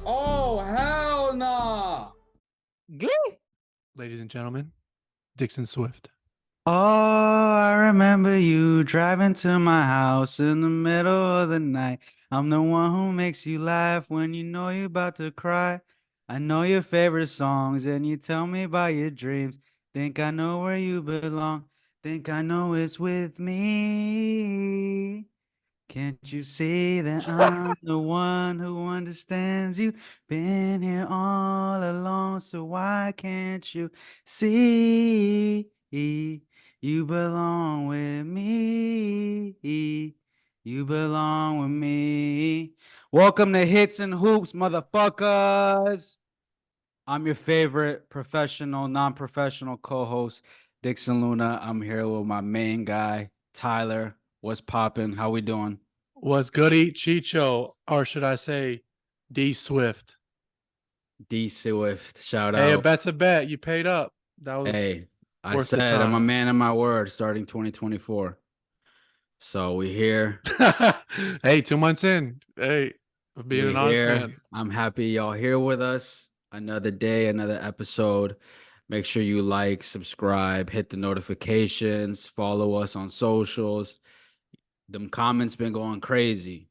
Oh, hell nah. Glee. Ladies and gentlemen, Dixon Swift. Oh, I remember you driving to my house in the middle of the night. I'm the one who makes you laugh when you know you're about to cry. I know your favorite songs and you tell me about your dreams. Think I know where you belong. Think I know it's with me. Can't you see that I'm the one who understands you? Been here all along, so why can't you see? You belong with me. You belong with me. Welcome to Hits and Hoops, motherfuckers. I'm your favorite professional, non-professional co-host, Dixon Luna. I'm here with my main guy, Tyler. What's poppin'? How we doing? Was Goody Chicho, or should I say D Swift? D Swift, shout Hey, a out. bet's a bet. You paid up. That was Hey, I worth the said I'm a time. man of my word starting 2024. So we here. Hey, 2 months in. Hey, of being We an honest here. man. I'm happy y'all here with us. Another day, another episode. Make sure you like, subscribe, hit the notifications, follow us on socials. Them comments been going crazy.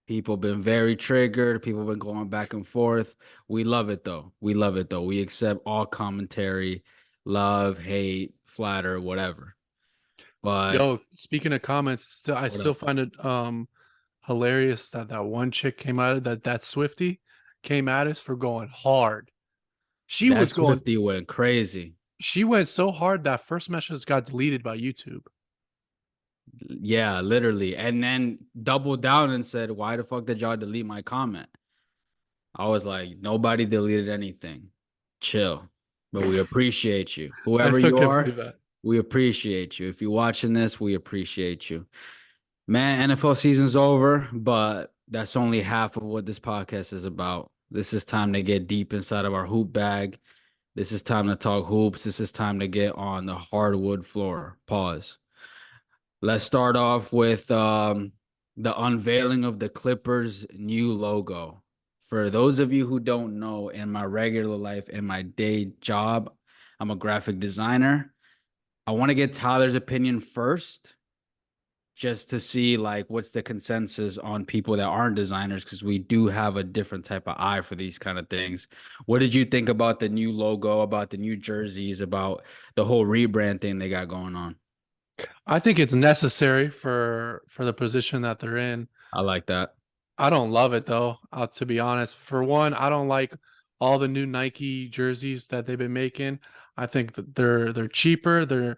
People been very triggered. People been going back and forth. We love it though. We love it though. We accept all commentary, love, hate, flatter, whatever. But Yo, speaking of comments, I what still up? find it hilarious that that one chick came out of that Swifty came at us for going hard. She That was going Swifty went crazy. she went so hard that first message got deleted by YouTube. Yeah, literally. And then doubled down and said, "Why the fuck did y'all delete my comment?" I was like, "Nobody deleted anything. Chill." But we appreciate you. I Whoever still you can't believe are, that. we appreciate you. If you're watching this, we appreciate you. Man, NFL season's over, but that's only half of what this podcast is about. This is time to get deep inside of our hoop bag. This is time to talk hoops. This is time to get on the hardwood floor. Pause. Let's start off with the unveiling of the Clippers' new logo. For those of you who don't know, in my regular life, in my day job, I'm a graphic designer. I want to get Tyler's opinion first just to see like what's the consensus on people that aren't designers because we do have a different type of eye for these kind of things. What did you think about the new logo, about the new jerseys, about the whole rebrand thing they got going on? I think it's necessary for the position that they're in. I like that. I don't love it though, to be honest. For one, I don't like all the new Nike jerseys that they've been making. I think that they're cheaper. They're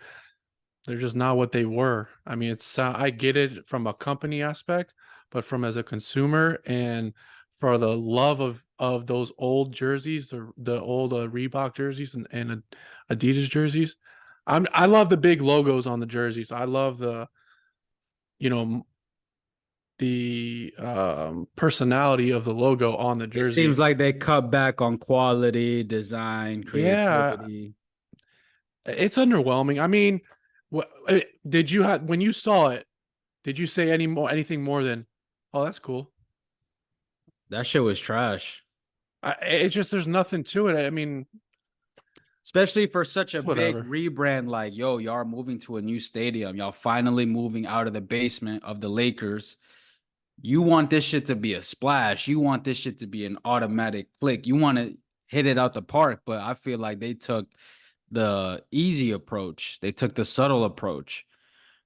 just not what they were. I mean, it's I get it from a company aspect, but from as a consumer and for the love of those old jerseys, the old Reebok jerseys and Adidas jerseys, I love the big logos on the jerseys. I love you know the personality of the logo on the It seems jersey. like they cut back on quality, design, Yeah, creativity. it's underwhelming. I mean, what did you have when you saw it? Did you say anything more than, "Oh, that's cool"? That shit was trash. It's just there's nothing to it. I mean, Especially for such a it's big whatever. rebrand, like, yo, y'all are moving to a new stadium. Y'all finally moving out of the basement of the Lakers. You want this shit to be a splash. You want this shit to be an automatic click. You want to hit it out the park. But I feel like they took the easy approach, they took the subtle approach.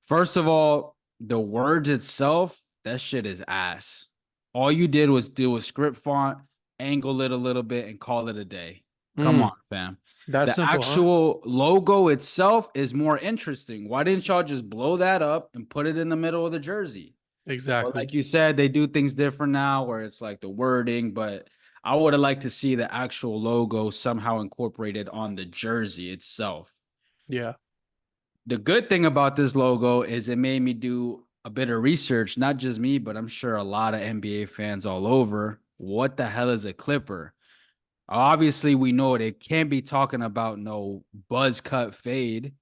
First of all, the words itself, that shit is ass. All you did was do a script font, angle it a little bit, and call it a day. Come on, Mm, fam. that The simple, huh? actual logo itself is more interesting. Why didn't y'all just blow that up and put it in the middle of the jersey? But Exactly. like you said, they do things different now where it's like the wording, but I would have liked to see the actual logo somehow incorporated on the jersey itself. Yeah. The good thing about this logo is it made me do a bit of research, not just me, but I'm sure a lot of NBA fans all over. What the hell is a Clipper? Obviously, we know they can't be talking about no buzz cut fade.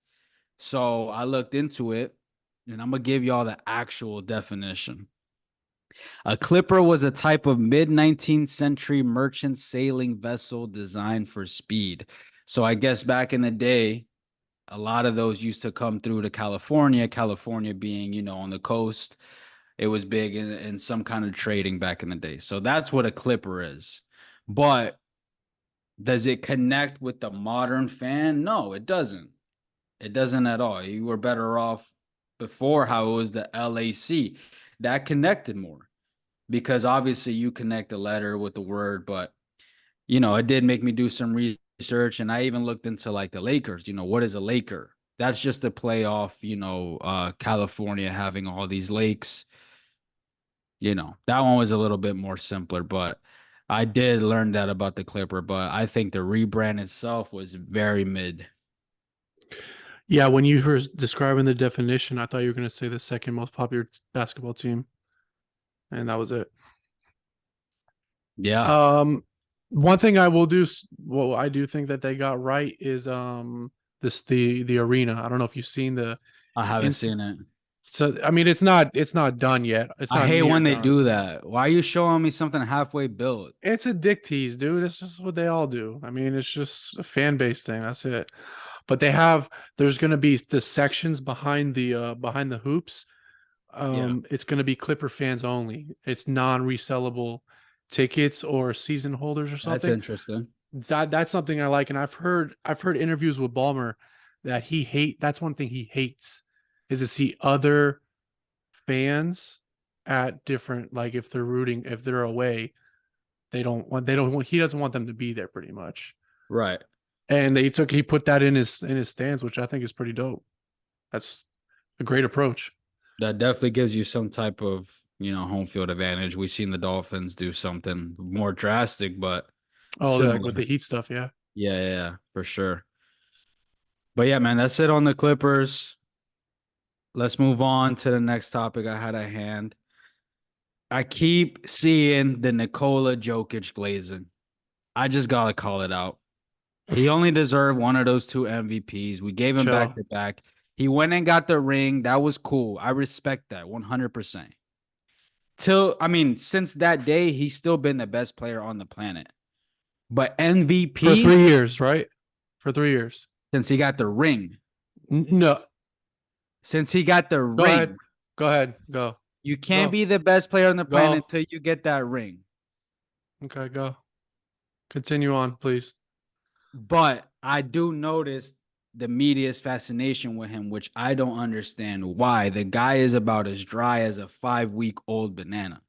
So I looked into it and I'm going to give y'all the actual definition. A clipper was a type of mid-19th century merchant sailing vessel designed for speed. So I guess back in the day, a lot of those used to come through to California, California being, on the coast. It was big in some kind of trading back in the day. So that's what a clipper is. But does it connect with the modern fan? No, it doesn't. It doesn't at all. You were better off before how it was the LAC. That connected more because obviously you connect the letter with the word, but it did make me do some research, and I even looked into like the Lakers. What is a Laker? That's just a play off, California having all these lakes. That one was a little bit more simpler, but I did learn that about the Clipper, but I think the rebrand itself was very mid. Yeah, when you were describing the definition, I thought you were going to say the second most popular basketball team, and that was it. Yeah, One thing I will do, well, I do think that they got right is the arena. I don't know if you've seen the I haven't ins seen it. so I mean it's not done yet. It's I not hate near when they done. do that. Why are you showing me something halfway built? It's a dick tease, dude. It's just what they all do. I mean, it's just a fan base thing. That's it. But there's gonna be the sections behind the hoops. Yeah, It's gonna be Clipper fans only. It's non-resellable tickets or season holders or that's something. interesting. That's something I like, and I've heard interviews with Ballmer that that's one thing he hates is to see other fans at different, like if they're away, he doesn't want them to be there pretty much. Right. And he put that in his stands, which I think is pretty dope. That's a great approach. That definitely gives you some type of, home field advantage. We've seen the Dolphins do something more drastic, but Oh, like with similar. the Heat stuff, yeah. Yeah, yeah, yeah, for sure. But yeah, man, that's it on the Clippers. Let's move on to the next topic I had at hand. I keep seeing the Nikola Jokic glazing. I just gotta call it out. He only deserved one of those two MVPs. We gave him back Chill. to back. He went and got the ring. That was cool. I respect that 100%. Since that day, he's still been the best player on the planet. But For MVP, 3 years, right? For 3 years. since he got the ring, No. since he got the Go ahead. ring, Go ahead. Go. you can't Go. be the best player on the planet Go. until you get that ring. Okay, go. Continue on, please. But I do notice the media's fascination with him, which I don't understand why. The guy is about as dry as a 5-week-old banana,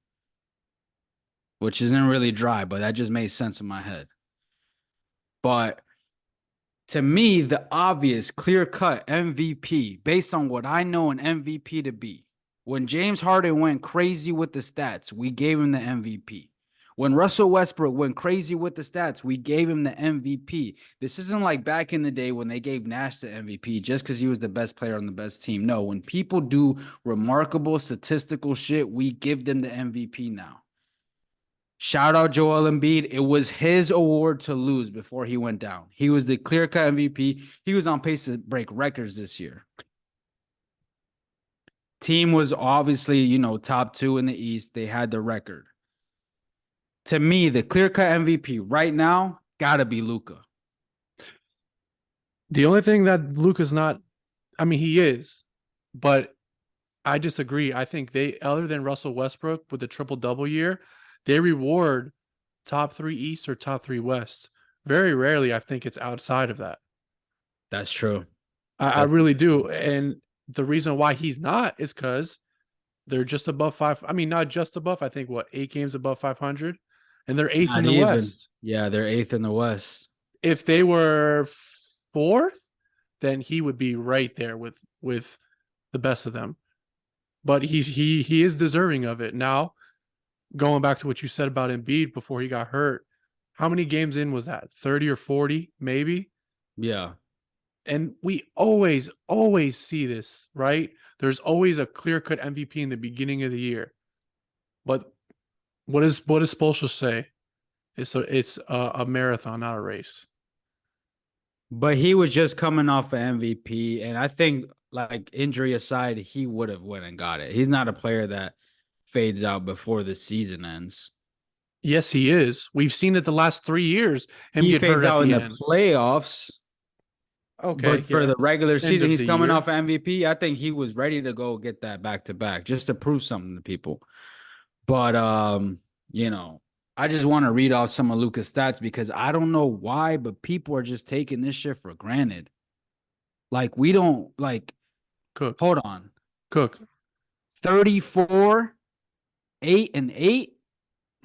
which isn't really dry, but that just made sense in my head. But to me, the obvious, clear cut MVP, based on what I know an MVP to be, when James Harden went crazy with the stats, we gave him the MVP. When Russell Westbrook went crazy with the stats, we gave him the MVP. This isn't like back in the day when they gave Nash the MVP just because he was the best player on the best team. No, when people do remarkable statistical shit, we give them the MVP now. Shout out Joel Embiid. It was his award to lose before he went down. He was the clear cut MVP. He was on pace to break records this year. Team was obviously, top two in the East. They had the record. To me, the clear cut MVP right now gotta be Luka. The only thing that Luka's not, I mean, he is, but I disagree. I think other than Russell Westbrook with the triple double year, they reward top 3 East or top 3 West. Very rarely, I think it's outside of that. That's true. I That's really do. And the reason why he's not is because they're just above five. I mean, not just above. I think 8 games above 500, and they're eighth not in the even. West. Yeah, they're eighth in the West. If they were fourth, then he would be right there with the best of them. But he is deserving of it. Now, going back to what you said about Embiid before he got hurt, how many games in was that? 30 or 40, maybe? Yeah. And we always see this, right? There's always a clear-cut MVP in the beginning of the year. But what does Spoelstra say? It's a marathon, not a race. But he was just coming off of MVP, and I think, like, injury aside, he would have went and got it. He's not a player that fades out before the season ends. Yes, he is. We've seen it the last 3 years. Him He get hurt fades at out in the the end. playoffs, Okay, but for yeah. the regular End season, of he's the coming year. off MVP. I think he was ready to go get that back to back just to prove something to people. But you know, I just want to read off some of Luka's stats because I don't know why, but people are just taking this shit for granted. Like we don't like. Cook. Hold on, Cook. 34, 8-8.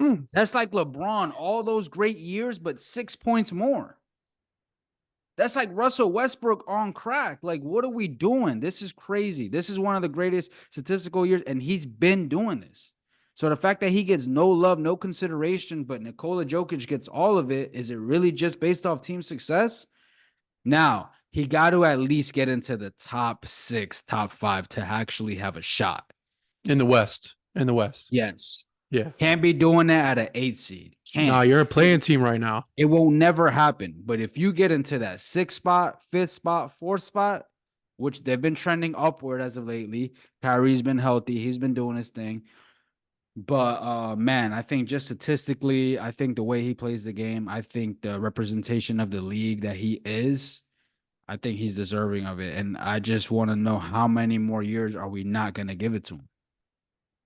Mm. That's like LeBron, all those great years, but 6 points more. That's like Russell Westbrook on crack. Like, what are we doing? This is crazy. This is one of the greatest statistical years, and he's been doing this. So the fact that he gets no love, no consideration, but Nikola Jokic gets all of it, is it really just based off team success? Now, he got to at least get into the top 6, top 5 to actually have a shot. In the West. In the West. Yes. Yeah. Can't be doing that at an 8 seed. Can't. No, you're a playing team right now. It won't never happen. But if you get into that 6th spot, 5th spot, 4th spot, which they've been trending upward as of lately, Kyrie's been healthy. He's been doing his thing. But man, I think just statistically, I think the way he plays the game, I think the representation of the league that he is, I think he's deserving of it. And I just want to know how many more years are we not going to give it to him?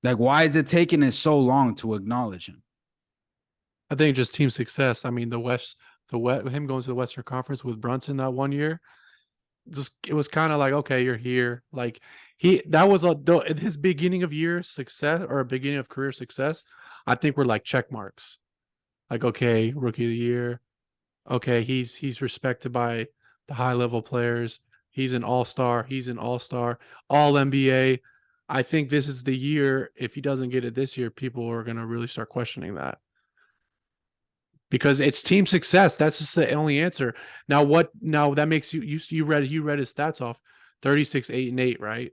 Like, why is it taking us so long to acknowledge him? I think just team success. I mean, him going to the Western Conference with Brunson that one year, just it was kind of like, okay, you're here. Like that was his beginning of year success or beginning of career success. I think we're like check marks. Like, okay, rookie of the year. Okay, he's respected by the high level players. He's an all-star. He's an all-star, all NBA. I think this is the year. If he doesn't get it this year, people are gonna really start questioning that. Because it's team success. That's just the only answer. Now, what? Now that makes you read his stats off 36, 8, and 8, right?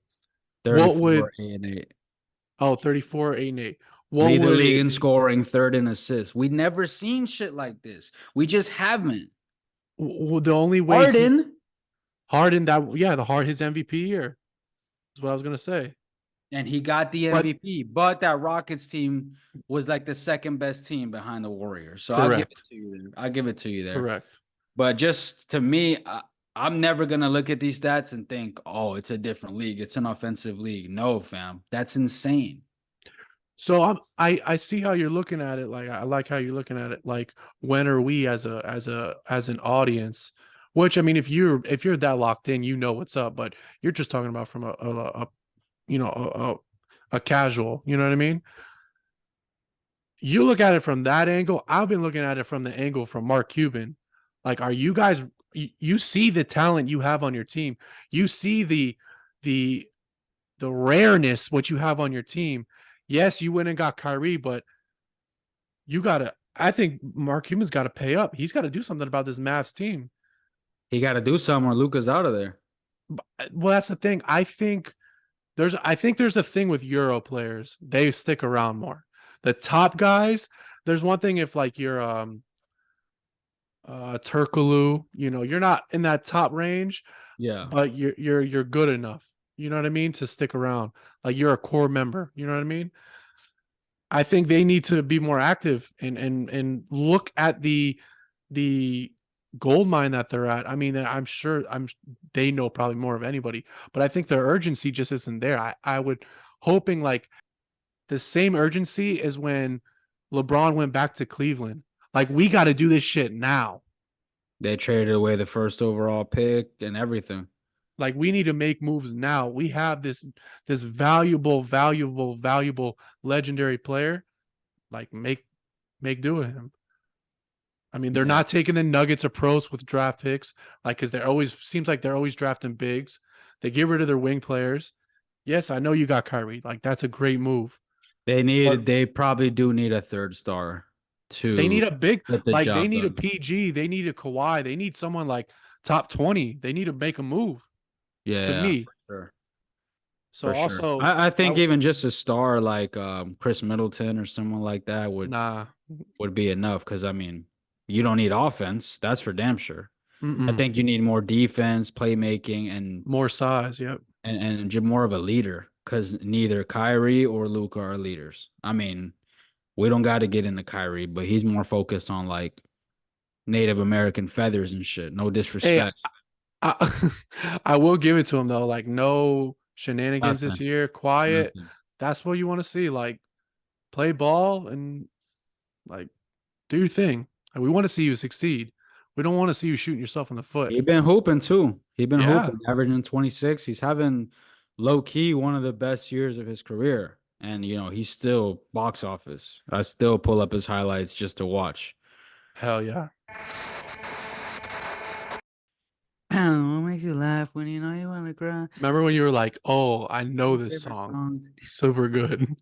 34, What would 8-8. 34, 8, and 8? What Lead the would league in scoring, 3rd in assists. We never seen shit like this. We just haven't. the only way Harden his MVP year is what I was gonna say. And he got the But MVP, but that Rockets team was like the second best team behind the Warriors. So I'll give it correct, to you there. I'll give it to you there. correct. But just to me, I'm never gonna look at these stats and think, oh, it's a different league. It's an offensive league. No, fam. That's insane. So I see how you're looking at it. Like I like how you're looking at it. Like when are we as an audience? Which I mean, if you're that locked in, you know what's up. But you're just talking about from a you know a casual. You know what I mean? You look at it from that angle. I've been looking at it from the angle from Mark Cuban. Like, are you guys? You see the talent you have on your team. You see the rareness what you have on your team. Yes, you went and got Kyrie, but you gotta. I think Mark Cuban's got to pay up. He's got to do something about this Mavs team. He got to do something or Luka's out of there. Well, that's the thing. I think there's a thing with Euro players. They stick around more. The top guys. There's one thing if like you're Turkoglu, you know, you're not in that top range. Yeah. But you're good enough. You know what I mean, to stick around. Like you're a core member. You know what I mean? I think they need to be more active and look at the gold mine that they're at. I mean, I'm sure they know probably more of anybody, but I think their urgency just isn't there. I would hoping like the same urgency as when LeBron went back to Cleveland. Like we got to do this shit now. They traded away the 1st overall pick and everything. Like we need to make moves now. We have this valuable legendary player. Like make do with him. I mean, they're not taking the Nuggets approach with draft picks, like because they're always seems like they're always drafting bigs. They get rid of their wing players. Yes, I know you got Kyrie. Like that's a great move. They probably do need a 3rd star to. They need a big get the like job they need a done. PG. They need a Kawhi. They need someone like top 20. They need to make a move. Yeah, to me. for sure. So For also, sure. I think even just a star like Chris Middleton or someone like that would be enough because I mean you don't need offense, that's for damn sure. I think you need more defense, playmaking, and more size. Yep, and more of a leader. because neither Kyrie or Luka are leaders. I mean, we don't got to get into Kyrie, but he's more focused on like Native American feathers and shit. No Hey, disrespect. I, I will give it to him though. Like no shenanigans this Nothing. year. Quiet. Nothing. That's what you want to see. Like play ball and like do your thing. Like, we want to see you succeed. We don't want to see you shooting yourself in the foot. He been hooping too. He been Yeah. hooping, averaging 26. He's having low key one of the best years of his career. And he's still box office. I still pull up his highlights just to watch. Hell yeah. What makes you laugh when you know you want to cry? Remember when you were like, "Oh, I know My this favorite song. songs. Super good."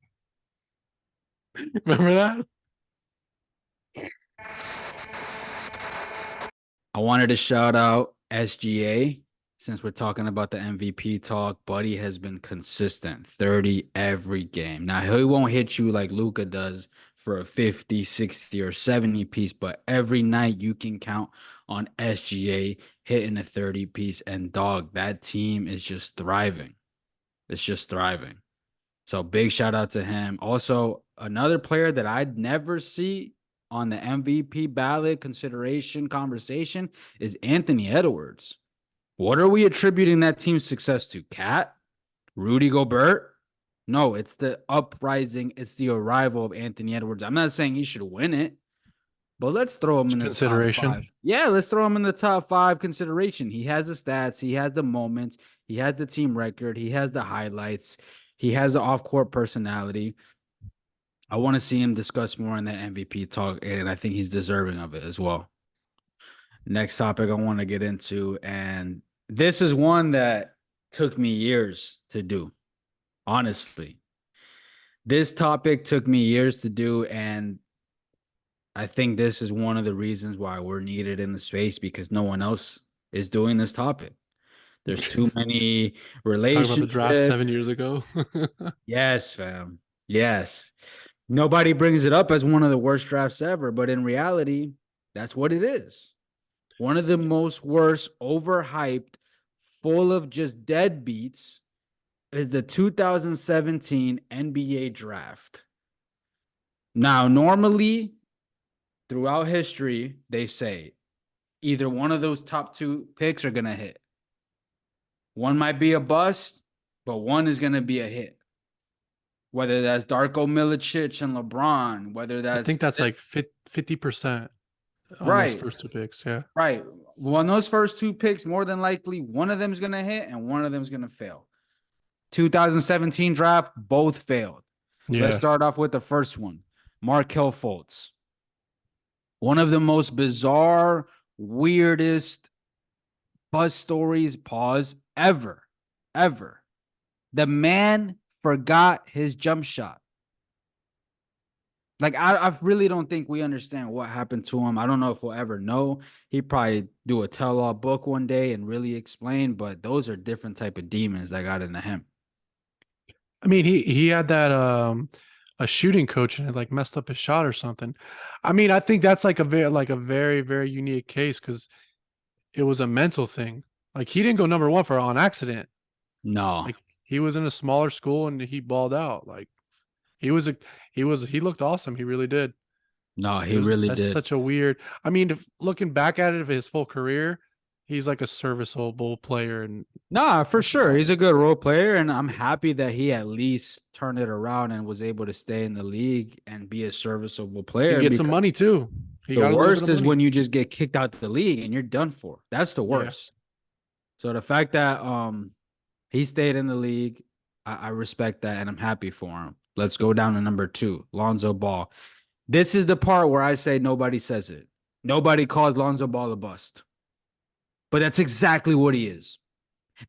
Remember that? I wanted to shout out SGA since we're talking about the MVP talk. Buddy has been consistent, 30 every game. Now, he won't hit you like Luka does for a 50, 60, or 70 piece, but every night you can count on SGA hitting a 30 piece. And dog, that team is just thriving. It's just thriving. So big shout out to him. Also, another player that I'd never see on the MVP ballot consideration conversation is Anthony Edwards. What are we attributing that team's success to? Cat? Rudy Gobert? No, it's the uprising, it's the arrival of Anthony Edwards. I'm not saying he should win it, but let's throw him in the top Consideration. five. Yeah, let's throw him in the top five consideration. He has the stats, he has the moments, he has the team record, he has the highlights, he has the off-court personality. I want to see him discuss more in that MVP talk, and I think he's deserving of it as well. Next topic I want to get into, and this is one that took me years to do, honestly. This topic took me years to do, and I think this is one of the reasons why we're needed in the space because no one else is doing this topic. There's too many Talk about the draft relationships. 7 years ago. Yes, fam. Yes. Nobody brings it up as one of the worst drafts ever, but in reality, that's what it is. One of the most worst, overhyped, full of just deadbeats is the 2017 NBA draft. Now, normally, throughout history, they say either one of those top two picks are going to hit. One might be a bust, but one is going to be a hit. Whether that's Darko Milicic and LeBron, whether I that's think that's like 50% on those right, first two picks. Yeah. right. Well, on those first two picks, more than likely, one of them is going to hit and one of them is going to fail. 2017 draft, both failed. Let's Yeah. start off with the first one, Markelle Fultz. One of the most bizarre, weirdest buzz stories, pause, ever. The man forgot his jump shot. Like, I really don't think we understand what happened to him. I don't know if we'll ever know. He'd probably do a tell-all book one day and really explain, but those are different type of demons that got into him. I mean, he had that a shooting coach and it like messed up his shot or something. I mean, I think that's like a very very unique case because it was a mental thing. Like he didn't go number one for on accident. No, Like he was in a smaller school and he balled out. Like he looked awesome. He really did. no, he really That's did. such a weird. I mean, looking back at it of his full career, he's like a serviceable player and Nah, for sure. He's a good role player, and I'm happy that he at least turned it around and was able to stay in the league and be a serviceable player get some money because too. He the got a little bit worst of is money. when you just get kicked out the league and you're done for. That's the Yeah. worst. So the fact that he stayed in the league, I respect that and I'm happy for him. Let's go down to number 2, Lonzo Ball. This is the part where I say nobody says it. Nobody calls Lonzo Ball a bust. But that's exactly what he is.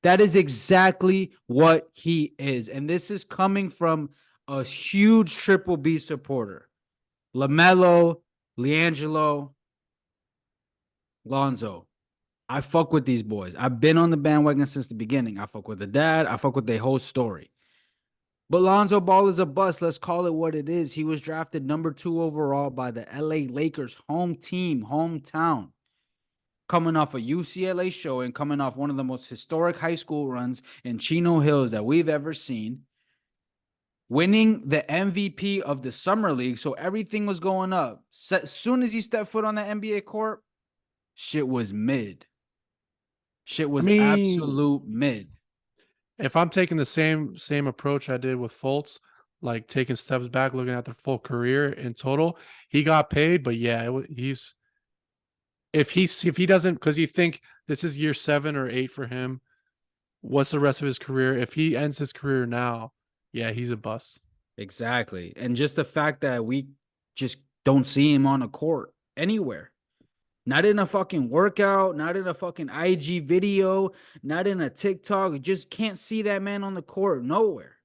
That is exactly what he is. And this is coming from a huge Triple B supporter. LaMelo, LiAngelo, Lonzo. I fuck with these boys. I've been on the bandwagon since the beginning. I fuck with the dad. I fuck with their whole story. But Lonzo Ball is a bust. Let's call it what it is. He was drafted number 2 overall by the LA Lakers home team, hometown. Coming off a UCLA show and coming off one of the most historic high school runs in Chino Hills that we've ever seen. winning the MVP of the summer league. So everything was going up. As soon as he stepped foot on the NBA court, shit was mid. Shit I was mean, absolute mid. if I'm taking the same approach I did with Fultz, like taking steps back, looking at the full career in total, he got paid, but yeah, he's if he doesn't, because you think this is year 7 or 8 for him, what's the rest of his career? If he ends his career now, yeah, he's a bust. Exactly. And just the fact that we just don't see him on the court anywhere. Not in a fucking workout, not in a fucking IG video, not in a TikTok. You just can't see that man on the court nowhere.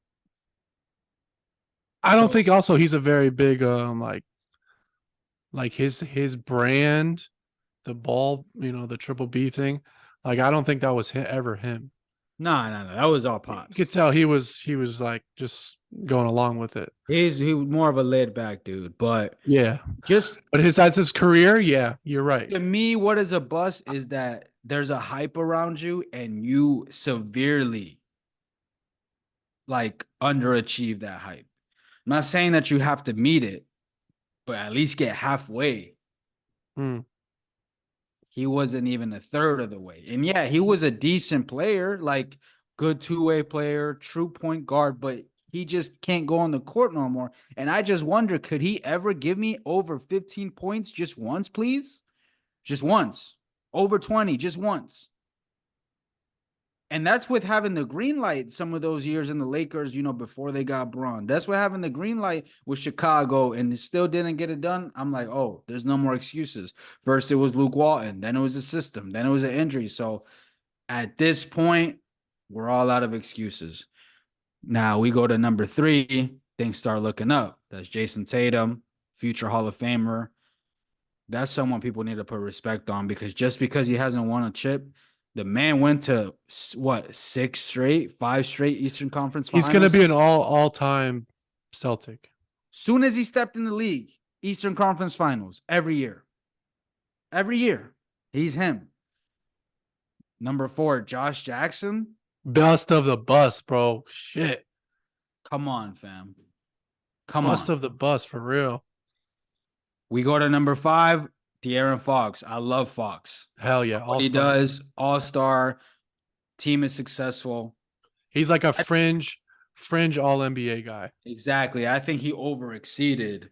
I don't So, think also he's a very big like his brand, the ball, the triple B thing. Like I don't think that was ever him. no. That was all You could Pops. tell he was like just going along with it. He was more of a laid back dude. But Yeah. just But as his career, yeah, you're right. to me, what is a bust is that there's a hype around you and you severely like underachieve that hype. I'm not saying that you have to meet it, but at least get halfway. Hmm. He wasn't even a third of the way. And yeah, he was a decent player, like good two-way player, true point guard, but he just can't go on the court no more. And I just wonder, could he ever give me over 15 points just once, please? Just once. Over 20, just once. And that's with having the green light some of those years in the Lakers, before they got Braun. That's what having the green light with Chicago and it still didn't get it done. I'm like, oh, there's no more excuses. First, it was Luke Walton. Then it was a system. Then it was an injury. So at this point, we're all out of excuses. Now we go to number 3. Things start looking up. That's Jason Tatum, future Hall of Famer. That's someone people need to put respect on because just because he hasn't won a chip, the man went to what 5 straight Eastern Conference He's gonna be Finals. an all-time Celtic. Soon as he stepped in the league, Eastern Conference Finals every year, he's him. Number 4, Josh Jackson. Bust of the bus, bro. Shit. Come on, fam. Come Bust on. of the bus for real. We go to number 5, De'Aaron Fox. I love Fox. Hell yeah, What he all-star. does, all-star. Team is successful. He's like a fringe all NBA guy. Exactly. I think he over exceeded,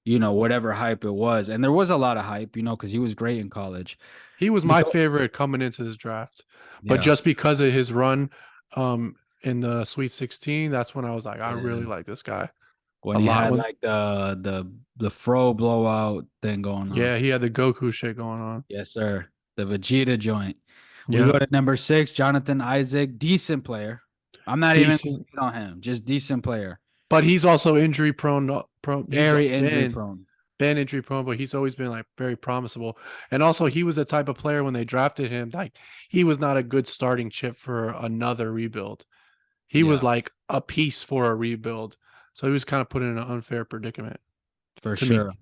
whatever hype it was. And there was a lot of hype, because he was great in college. He was You my know- favorite coming into this draft. But Yeah. just because of his run in the Sweet 16, that's when I was like, I really Yeah. like this guy When a he lot. had like the fro blowout thing going on. Yeah, he had the Goku shit going on. Yes, sir. The Vegeta joint. We Yeah. go to number 6, Jonathan Isaac, decent player. I'm not even Decent. on him, just decent player. But he's also injury prone. He's Very injury been prone. been injury prone, but he's always been like very promisable. And also, he was the type of player when they drafted him, like he was not a good starting chip for another rebuild. He was Yeah, like a piece for a rebuild, so he was kind of put in an unfair predicament for to me. sure.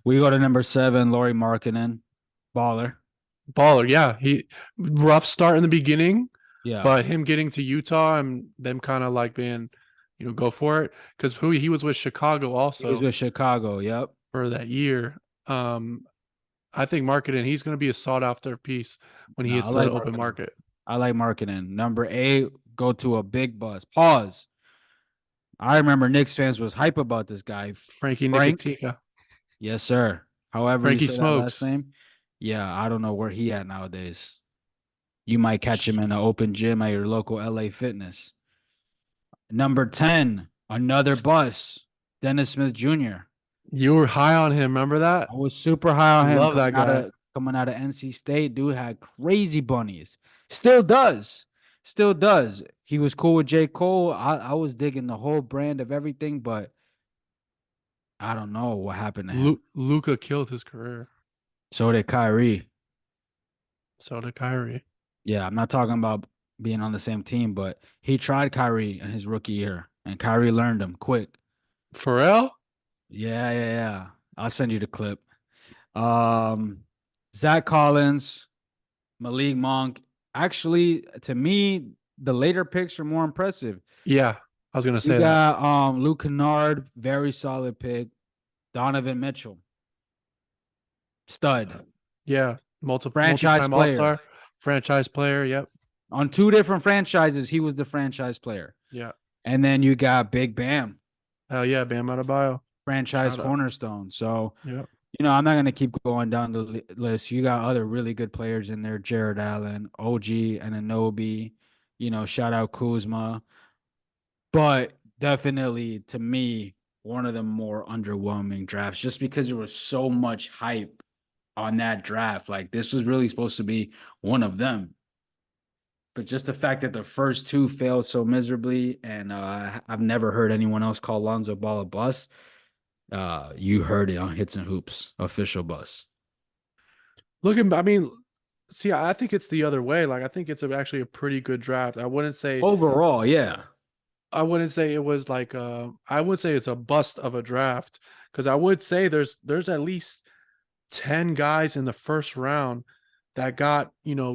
We go to number 7, Laurie Markkinen, baller. Baller, yeah, he rough start in the beginning, Yeah, but him getting to Utah and them kind of like being, go for it because who he was with Chicago he was also with Chicago. Yep. for that year. I think marketing, he's going to be a sought after piece when he No, I hits the like open Markkinen. market. I like Markkinen. Number 8, go to a big buzz. Pause. I remember Knicks fans was hype about this guy, Frankie Frank. Nicotina, Yes, sir. However you Frankie say that last Smokes. name. Yeah, I don't know where he at nowadays. You might catch him in an open gym at your local LA Fitness. Number 10, another bus, Dennis Smith Jr. You were high on him, remember that? I was super high on him Love that guy. coming out of NC State. Dude had crazy bunnies. Still does. Still does. He was cool with J. Cole. I was digging the whole brand of everything, but I don't know what happened to him. Luka killed his career. So did Kyrie. So did Kyrie. Yeah, I'm not talking about being on the same team, but he tried Kyrie in his rookie year, and Kyrie learned him quick. Pharrell? Yeah. I'll send you the clip. Zach Collins, Malik Monk. Actually, to me, the later picks are more impressive. Yeah. I was gonna You say that. got Luke Kennard, very solid pick. Donovan Mitchell, stud, Yeah, multi franchise time All player. Star, franchise player. Yep. On 2 different franchises, he was the franchise player. Yeah. And then you got Big Bam, Hell yeah, Bam Adebayo. franchise Shout out. cornerstone. So, Yeah. I'm not going to keep going down the list. You got other really good players in there, Jared Allen, OG, and Anobi. Shout out Kuzma. But definitely, to me, one of the more underwhelming drafts just because there was so much hype on that draft. Like, this was really supposed to be one of them. But just the fact that the first two failed so miserably, and I've never heard anyone else call Lonzo Ball a bust. You heard it on Hits and Hoops, official bust. Looking, I mean, see, I think it's the other way. Like, I think it's actually a pretty good draft. Overall, yeah. I wouldn't say it was like I would say it's a bust of a draft because I would say there's at least 10 guys in the first round that got,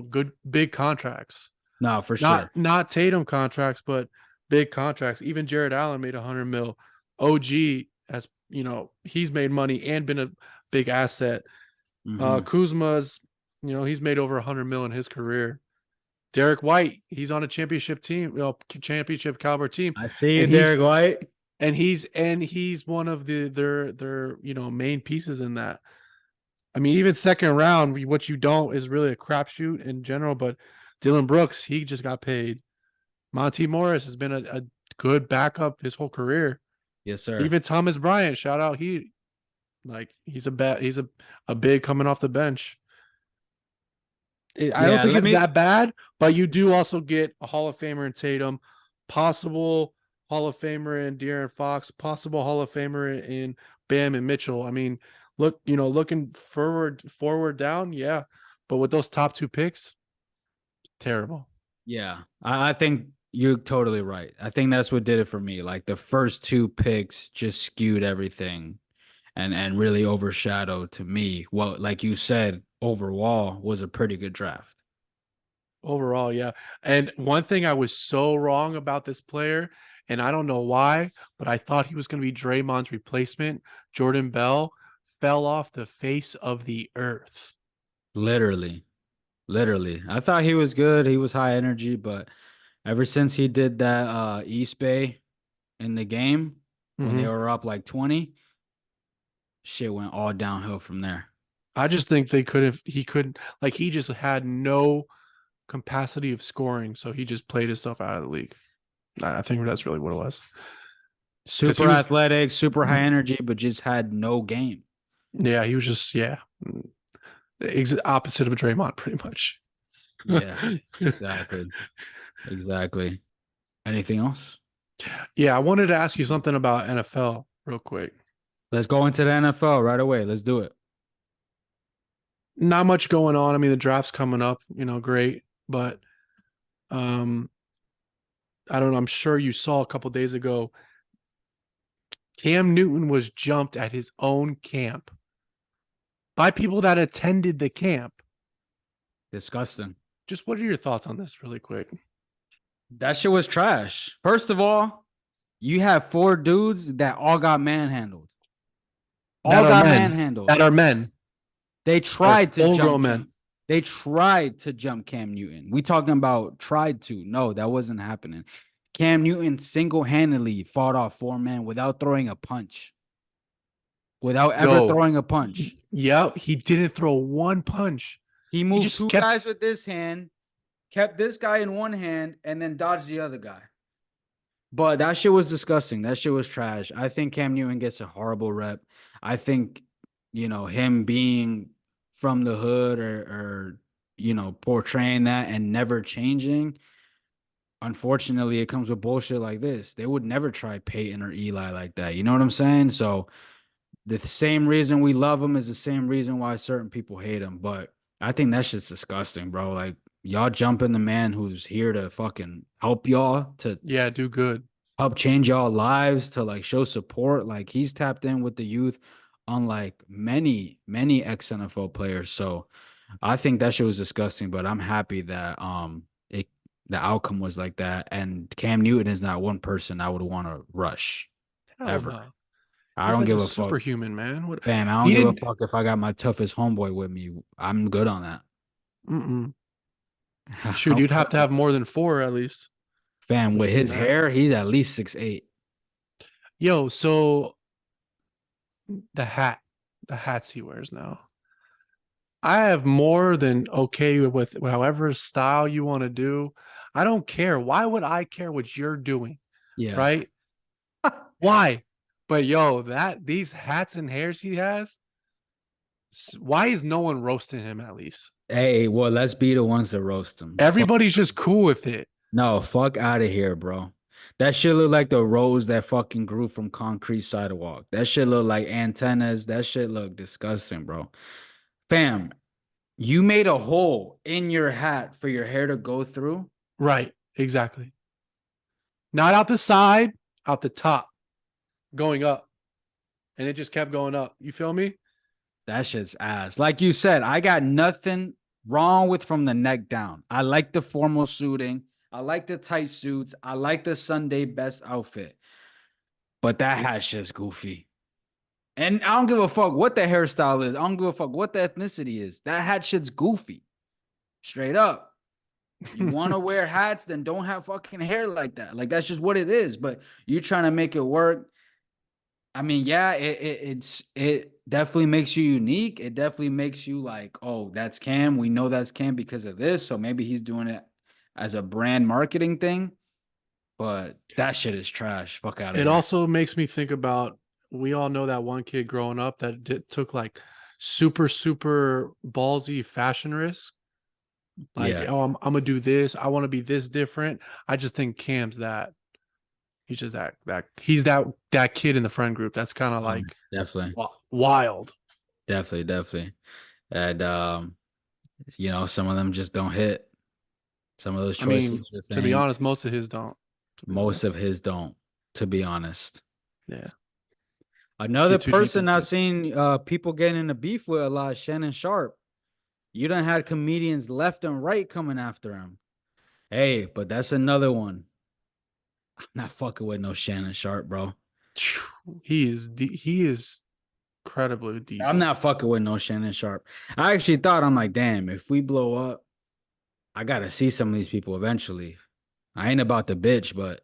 good big contracts. No, for Not sure. not Tatum contracts, but big contracts. Even Jared Allen made 100 mil. OG has, he's made money and been a big asset. Mhm. Kuzma's, he's made over 100 mil in his career. Derek White, he's on a championship team, championship caliber team, I see and Derek White. he's one of their main pieces in that. I mean, even second round, what you don't is really a crapshoot in general. But Dylan Brooks, he just got paid. Monty Morris has been a good backup his whole career. Yes, sir. Even Thomas Bryant, shout out, he's a big coming off the bench. I don't think it's that bad, but you do also get a Hall of Famer in Tatum, possible Hall of Famer in De'Aaron Fox, possible Hall of Famer in Bam and Mitchell. I mean, looking forward down, yeah, but with those top two picks, terrible. Yeah, I think you're totally right. I think that's what did it for me. Like the first two picks just skewed everything and really overshadowed to me what, like you said, overall was a pretty good draft. Overall, yeah. And one thing I was so wrong about this player, and I don't know why, but I thought he was going to be Draymond's replacement. Jordan Bell fell off the face of the earth. Literally. Literally. I thought he was good. He was high energy, but ever since he did that East Bay in the game when they were up like 20, shit went all downhill from there. I just think he couldn't, like, he just had no capacity of scoring, so he just played himself out of the league. I think that's really what it was. Super athletic, super high energy, but just had no game. Yeah, he was just, opposite of Draymond, pretty much. Yeah, exactly. Exactly. Anything else? Yeah, I wanted to ask you something about NFL real quick. Let's go into the NFL right away. Let's do it. Not much going on. I mean, the draft's coming up, great, but I don't know. I'm sure you saw a couple days ago, Cam Newton was jumped at his own camp by people that attended the camp. Disgusting. Just what are your thoughts on this really quick? That shit was trash. First of all, you have 4 dudes that all got manhandled. That are men. They tried to jump men. They tried to jump Cam Newton. We talking about tried to. No, that wasn't happening. Cam Newton single-handedly fought off 4 men without throwing a punch. Without ever throwing a punch. Yeah, he didn't throw one punch. He moved 2 guys with this hand, kept this guy in one hand, and then dodged the other guy. But that shit was disgusting. That shit was trash. I think Cam Newton gets a horrible rep. I think, him being from the hood or portraying that and never changing, unfortunately, it comes with bullshit like this. They would never try Peyton or Eli like that. You know what I'm saying? So the same reason we love him is the same reason why certain people hate him. But I think that shit's disgusting, bro. Like, y'all jumping the man who's here to fucking help y'all to do good, help change y'all lives, to like show support. Like, he's tapped in with the youth, unlike many ex NFL players. So I think that shit was disgusting. But I'm happy that it the outcome was like that. And Cam Newton is not one person I would want to rush Hell ever. no. I He's don't like give a a fuck. superhuman, man. What Fam, I don't he give a didn't fuck if I got my toughest homeboy with me. I'm good on that. mm-mm. Shoot, I'm you'd have to good. have more than four at least. Fam, We've with seen his that. hair, he's at least 6'8". Yo, so the hat, the hats he wears now. I have more than okay with however style you want to do. I don't care. Why would I care what you're doing? Yeah. Right? Why? But yo, that these hats and hairs he has, why is no one roasting him at least? Hey, well, let's be the ones that roast him. Fuck. Everybody's just cool with it. No, fuck out of here, bro. That shit look like the rose that fucking grew from concrete sidewalk. That shit look like antennas. That shit look disgusting, bro. Fam, you made a hole in your hat for your hair to go through. Right. Exactly. Not out the side, out the top, going up. And it just kept going up. You feel me? That shit's ass. Like you said, I got nothing wrong with from the neck down. I like the formal suiting. I like the tight suits. I like the Sunday best outfit. But that hat's just goofy. And I don't give a fuck what the hairstyle is. I don't give a fuck what the ethnicity is. That hat shit's goofy. Straight up. You want to wear hats, then don't have fucking hair like that. Like that's just what it is. But you're trying to make it work. I mean, yeah, it definitely makes you unique. It definitely makes you like, oh, that's Cam. We know that's Cam because of this. So maybe he's doing it as a brand marketing thing. But that shit is trash. Fuck out of It here. also makes me think about we all know that one kid growing up that took like super ballsy fashion risk. Like, Yeah, oh, I'm gonna do this. I want to be this different. I just think Cam's that. He's just he's that kid in the friend group. That's kind of like definitely, wild. definitely. And some of them just don't hit. Some of those I mean, choices just to be ain't. honest, most of his don't. To be Most honest, of his don't, to be honest. yeah. Another Get too deep person into I've it. seen people getting into beef with a lot is Shannon Sharpe. You done had comedians left and right coming after him. Hey, but that's another one. I'm not fucking with no Shannon Sharpe, bro. He is incredibly I'm decent. not fucking with no Shannon Sharpe. I actually thought, I'm like, damn, if we blow up, I gotta see some of these people eventually. I ain't about the bitch, but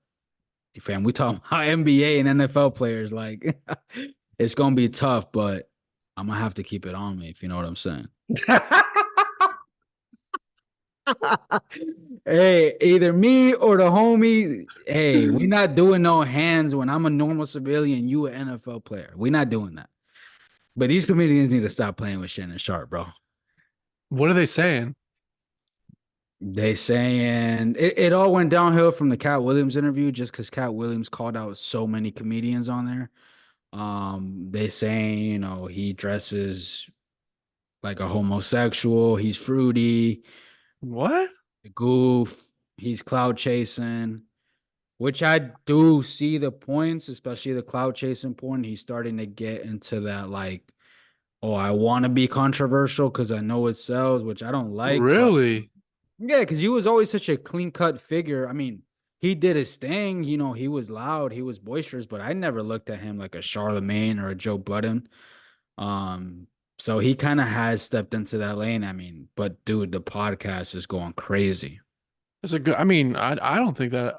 fam, we talking about NBA and NFL players. Like, it's gonna be tough, but I'm gonna have to keep it on me, if you know what I'm saying. Hey, either me or the homie. Hey, we not doing no hands when I'm a normal civilian, you an NFL player. We not doing that. But these comedians need to stop playing with Shannon Sharp, bro. What are they saying? They saying it all went downhill from the Cat Williams interview just because Cat Williams called out so many comedians on there. They saying, he dresses like a homosexual, he's fruity, What? goof, he's cloud chasing. Which I do see the points, especially the cloud chasing point. He's starting to get into that like, oh, I want to be controversial because I know it sells, which I don't like. But Really? yeah, because he was always such a clean cut figure. I mean, he did his thing. He was loud, he was boisterous, but I never looked at him like a Charlemagne or a Joe Budden. Um, so he kind of has stepped into that lane. I mean, but dude, the podcast is going crazy. It's a good. I mean, I don't think that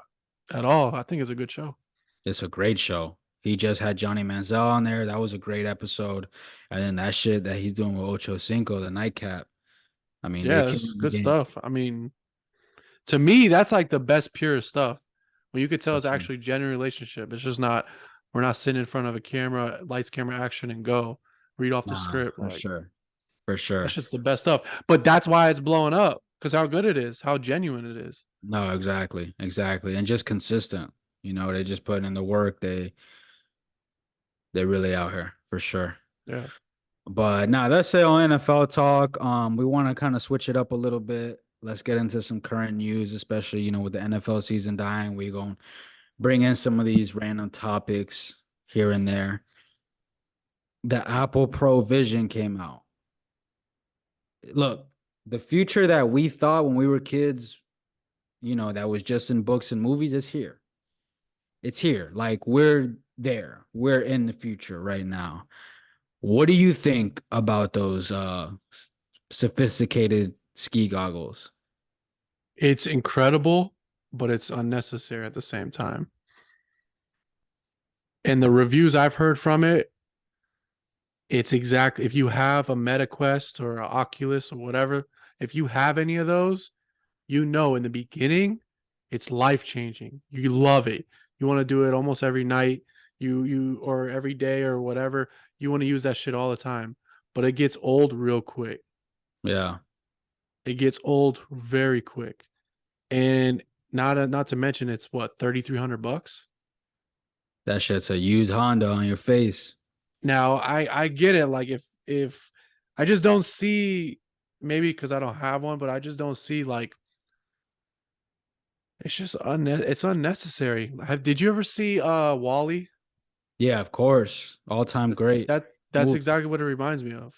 at all. I think it's a good show. It's a great show. He just had Johnny Manziel on there. That was a great episode. And then that shit that he's doing with Ocho Cinco, the nightcap. I mean, they Yeah, killing it's the good game. stuff. I mean, to me, that's like the best pure stuff. When you could tell For it's sure. actually genuine relationship. It's just not. We're not sitting in front of a camera, lights, camera, action, and go. Read off the Nah, script. for Like sure. For that sure. shit's the best stuff. But that's why it's blowing up because how good it is, how genuine it is. No, exactly. Exactly. And just consistent. They just put in the work. They really out here for sure. Yeah. But nah, let's say on NFL talk. We want to kind of switch it up a little bit. Let's get into some current news, especially, with the NFL season dying. We're going to bring in some of these random topics here and there. The Apple Pro Vision came out. Look, the future that we thought when we were kids that was just in books and movies, is here. It's here. Like we're there. We're in the future right now. What do you think about those sophisticated ski goggles? It's incredible, but it's unnecessary at the same time. And the reviews I've heard from it, it's exact. If you have a MetaQuest or an Oculus or whatever, if you have any of those, in the beginning, it's life changing. You love it. You want to do it almost every night, or every day or whatever. You want to use that shit all the time, but it gets old real quick. Yeah, It gets old very quick, and not to mention it's what $3,300. that shit's a used Honda on your face. Now I get it. Like if I just don't see, maybe because I don't have one, but I just don't see like it's unnecessary. Did you ever see Wally? Yeah, of course. All time great. That's Movie. exactly what it reminds me of.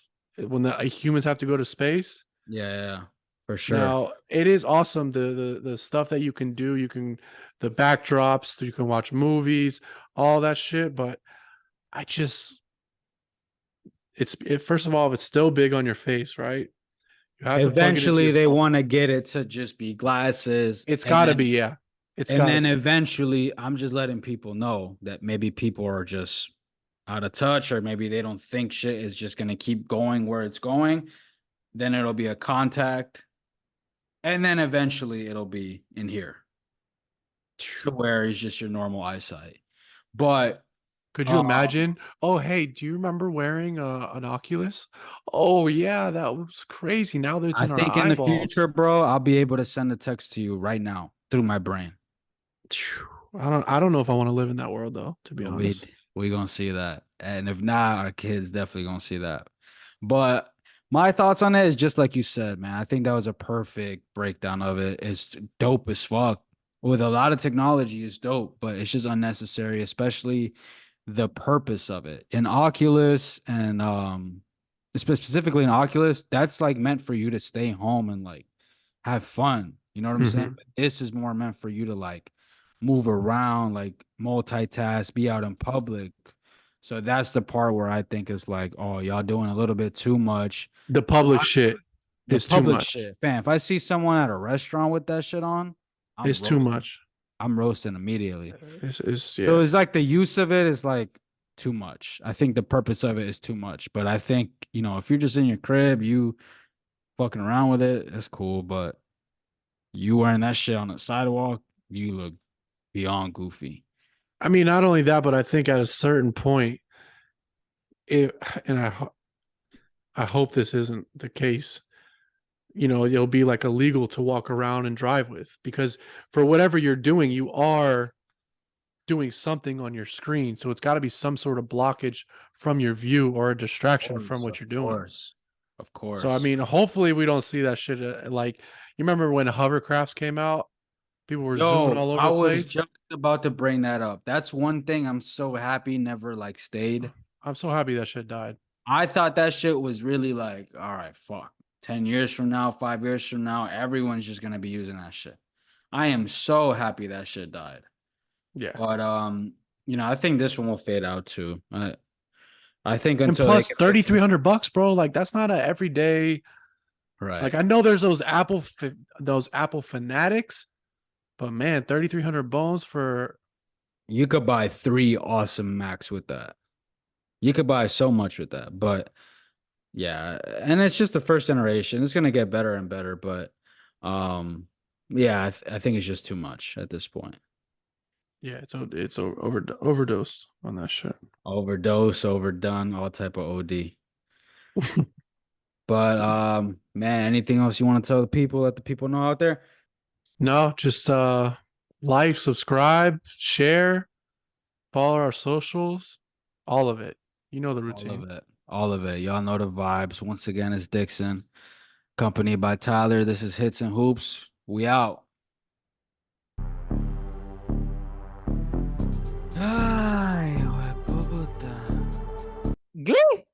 When the humans have to go to space. Yeah, for sure. Now it is awesome the stuff that you can do. The backdrops, so you can watch movies, all that shit. But I just first of all, it's still big on your face, right? You have to plug it into Eventually, your they phone. want to get it to just be glasses, It's and got to then be, yeah. It's and got to then be. eventually, I'm just letting people know that maybe people are just out of touch, or maybe they don't think shit is just gonna keep going where it's going. Then it'll be a contact, and then eventually it'll be in here to where it's just your normal eyesight. But Could you um, imagine? Oh, hey, do you remember wearing an Oculus? Oh, yeah, that was crazy. Now that it's I in our think in the future, eyeballs. bro, I'll be able to send a text to you right now through my brain. Phew. I don't know if I want to live in that world though, to be Well, we honest. we gonna see that, and if not, our kids definitely gonna see that. But my thoughts on it is just like you said, man. I think that was a perfect breakdown of it. It's dope as fuck. With a lot of technology, it's dope, but it's just unnecessary, especially the purpose of it. In Oculus and specifically in Oculus, that's like meant for you to stay home and like have fun. You know what I'm saying? Hmm. But this is more meant for you to like move around, like multitask, be out in public. So that's the part where I think is like, oh, y'all doing a little bit too much. The So public shit the is too public much. shit, fam. If I see someone at a restaurant with that shit on, I'm It's too roasting. much. I'm roasting immediately. So Yeah. it's like the use of it is like too much. I think the purpose of it is too much. But I think, if you're just in your crib, you fucking around with it, that's cool. But you wearing that shit on the sidewalk, you look beyond goofy. I mean, not only that, but I think at a certain point, it and I hope this isn't the case. It'll be like illegal to walk around and drive with, because for whatever you're doing, you are doing something on your screen. So it's got to be some sort of blockage from your view or a distraction from Course, what of you're doing. course, of So I course. mean, hopefully we don't see that shit. Like, you remember when hovercrafts came out? People were zooming Yo, all over I the was place. just about to bring that up. That's one thing I'm so happy never like stayed. I'm so happy that shit died. I thought that shit was really like, all right, fuck. 10 years from now, 5 years from now, everyone's just gonna be using that shit. I am so happy that shit died. Yeah. But I think this one will fade out too. I think And until they plus can fix it. $3,300, bro. Like, that's not a everyday. Like, Right. I know there's those Apple fanatics, but man, 3,300 bones for. You could buy three awesome Macs with that. You could buy so much with that. But yeah, and it's just the first generation. It's gonna get better and better, but yeah, I think it's just too much at this point. Yeah, it's overdosed on that shit. Overdose, overdone, all type of OD. But man, anything else you want to tell the people, let the people know out there? No, just like, subscribe, share, follow our socials, all of it. You know the All of routine. it. All of it. Y'all know the vibes. Once again, it's Dixon, accompanied by Tyler. This is Hits and Hoops. We out.